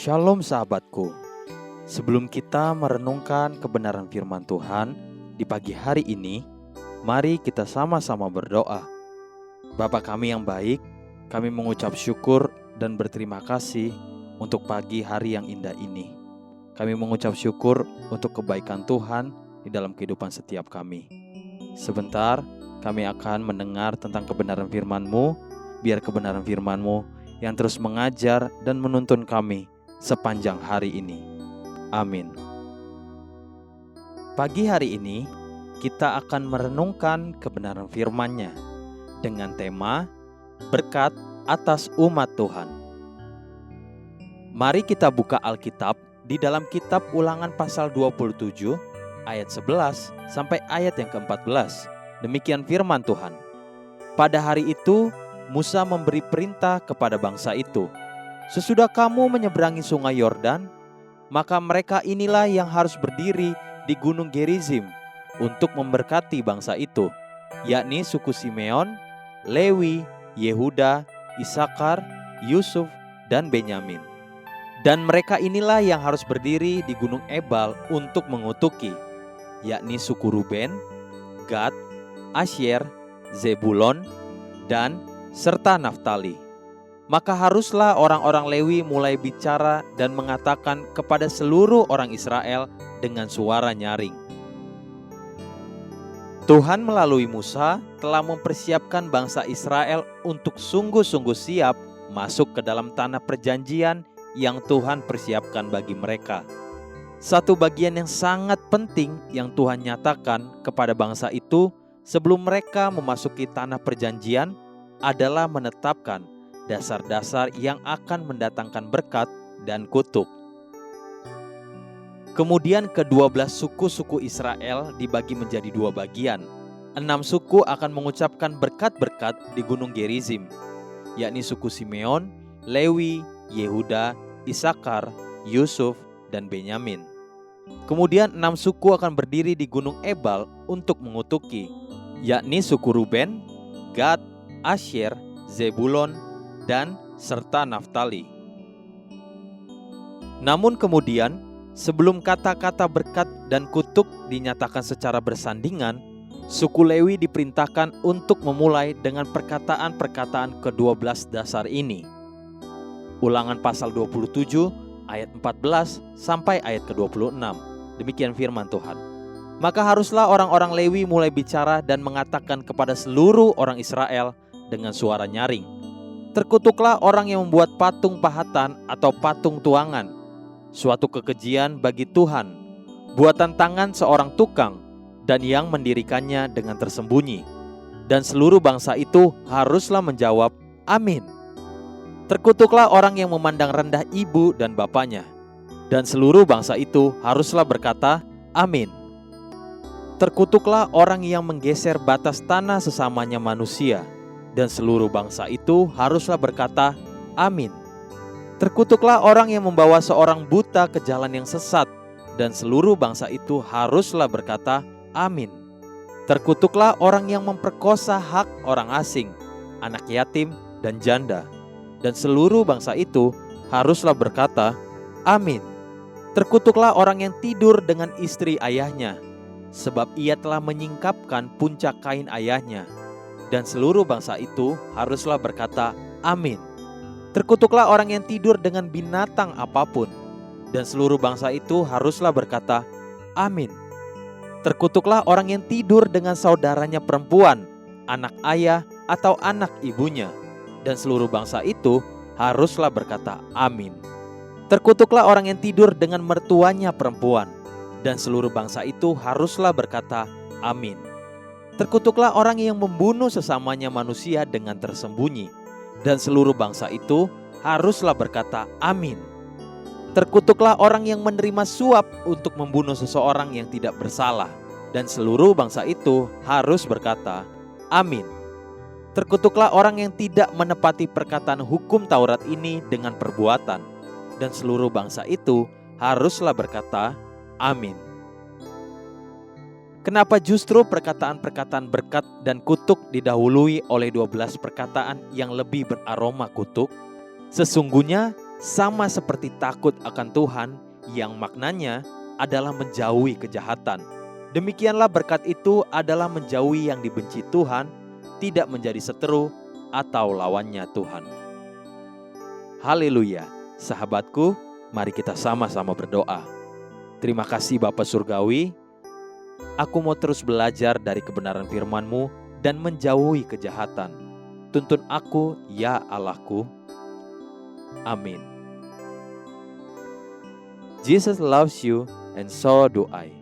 Shalom sahabatku. Sebelum kita merenungkan kebenaran firman Tuhan di pagi hari ini, mari kita sama-sama berdoa. Bapa kami yang baik, kami mengucap syukur dan berterima kasih untuk pagi hari yang indah ini. Kami mengucap syukur untuk kebaikan Tuhan di dalam kehidupan setiap kami. Sebentar, kami akan mendengar tentang kebenaran firman-Mu. Biar kebenaran firman-Mu yang terus mengajar dan menuntun kami sepanjang hari ini. Amin. Pagi hari ini kita akan merenungkan kebenaran firman-Nya dengan tema berkat atas umat Tuhan. Mari kita buka Alkitab di dalam kitab Ulangan pasal 27 ayat 11 sampai ayat yang ke-14. Demikian firman Tuhan. Pada hari itu Musa memberi perintah kepada bangsa itu, sesudah kamu menyeberangi sungai Yordan, maka mereka inilah yang harus berdiri di gunung Gerizim untuk memberkati bangsa itu, yakni suku Simeon, Lewi, Yehuda, Isakar, Yusuf, dan Benyamin. Dan mereka inilah yang harus berdiri di gunung Ebal untuk mengutuki, yakni suku Ruben, Gad, Asyer, Zebulon, dan serta Naftali. Maka haruslah orang-orang Lewi mulai bicara dan mengatakan kepada seluruh orang Israel dengan suara nyaring. Tuhan melalui Musa telah mempersiapkan bangsa Israel untuk sungguh-sungguh siap masuk ke dalam tanah perjanjian yang Tuhan persiapkan bagi mereka. Satu bagian yang sangat penting yang Tuhan nyatakan kepada bangsa itu sebelum mereka memasuki tanah perjanjian adalah menetapkan dasar-dasar yang akan mendatangkan berkat dan kutuk. Kemudian ke-12 suku-suku Israel dibagi menjadi dua bagian. 6 suku akan mengucapkan berkat-berkat di gunung Gerizim, yakni suku Simeon, Lewi, Yehuda, Isakar, Yusuf, dan Benyamin. Kemudian 6 suku akan berdiri di gunung Ebal untuk mengutuki, yakni suku Ruben, Gad, Asyer, Zebulon, dan serta Naftali. Namun kemudian, sebelum kata-kata berkat dan kutuk dinyatakan secara bersandingan, suku Lewi diperintahkan untuk memulai dengan perkataan-perkataan ke-12 dasar ini. Ulangan pasal 27 ayat 14 sampai ayat ke-26. Demikian firman Tuhan. Maka haruslah orang-orang Lewi mulai bicara dan mengatakan kepada seluruh orang Israel dengan suara nyaring, terkutuklah orang yang membuat patung pahatan atau patung tuangan, suatu kekejian bagi Tuhan, buatan tangan seorang tukang, dan yang mendirikannya dengan tersembunyi. Dan seluruh bangsa itu haruslah menjawab, amin. Terkutuklah orang yang memandang rendah ibu dan bapaknya, dan seluruh bangsa itu haruslah berkata, amin. Terkutuklah orang yang menggeser batas tanah sesamanya manusia, dan seluruh bangsa itu haruslah berkata, amin. Terkutuklah orang yang membawa seorang buta ke jalan yang sesat, dan seluruh bangsa itu haruslah berkata, amin. Terkutuklah orang yang memperkosa hak orang asing, anak yatim, dan janda, dan seluruh bangsa itu haruslah berkata, amin. Terkutuklah orang yang tidur dengan istri ayahnya, sebab ia telah menyingkapkan puncak kain ayahnya, dan seluruh bangsa itu haruslah berkata, amin. Terkutuklah orang yang tidur dengan binatang apapun, dan seluruh bangsa itu haruslah berkata, amin. Terkutuklah orang yang tidur dengan saudaranya perempuan, anak ayah atau anak ibunya, dan seluruh bangsa itu haruslah berkata, amin. Terkutuklah orang yang tidur dengan mertuanya perempuan, dan seluruh bangsa itu haruslah berkata, amin. Terkutuklah orang yang membunuh sesamanya manusia dengan tersembunyi, dan seluruh bangsa itu haruslah berkata, amin. Terkutuklah orang yang menerima suap untuk membunuh seseorang yang tidak bersalah, dan seluruh bangsa itu harus berkata, amin. Terkutuklah orang yang tidak menepati perkataan hukum Taurat ini dengan perbuatan, dan seluruh bangsa itu haruslah berkata, amin. Kenapa justru perkataan-perkataan berkat dan kutuk didahului oleh 12 perkataan yang lebih beraroma kutuk? Sesungguhnya sama seperti takut akan Tuhan yang maknanya adalah menjauhi kejahatan. Demikianlah berkat itu adalah menjauhi yang dibenci Tuhan, tidak menjadi seteru atau lawannya Tuhan. Haleluya, sahabatku, mari kita sama-sama berdoa. Terima kasih Bapa Surgawi, aku mau terus belajar dari kebenaran firman-Mu dan menjauhi kejahatan. Tuntun aku, ya Allahku. Amin. Jesus loves you and so do I.